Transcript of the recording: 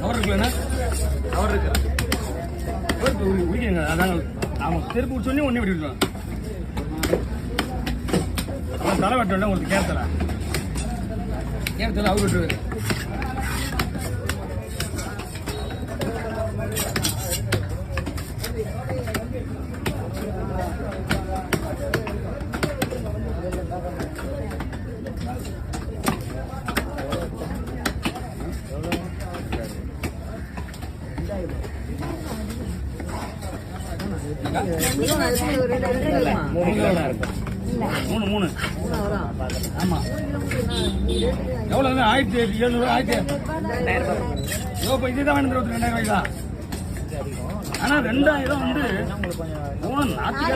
அவர் இருக்குல்லண்ணா அவர் இருக்கு உரிக்கிறீங்க. அதாங்க அவன் திருப்பி சொல்லி ஒன்றே விட்டுருக்கோம். அவன் தலை வெட்ட உங்களுக்கு கேட்கல அவர் விட்டுருவாரு. மூணு ஆமா எவ்வளவு 1700 1000 இதுதான் 2000 ரூபாய் தான். ஆனா 2000 வந்து நாட்டுக்கு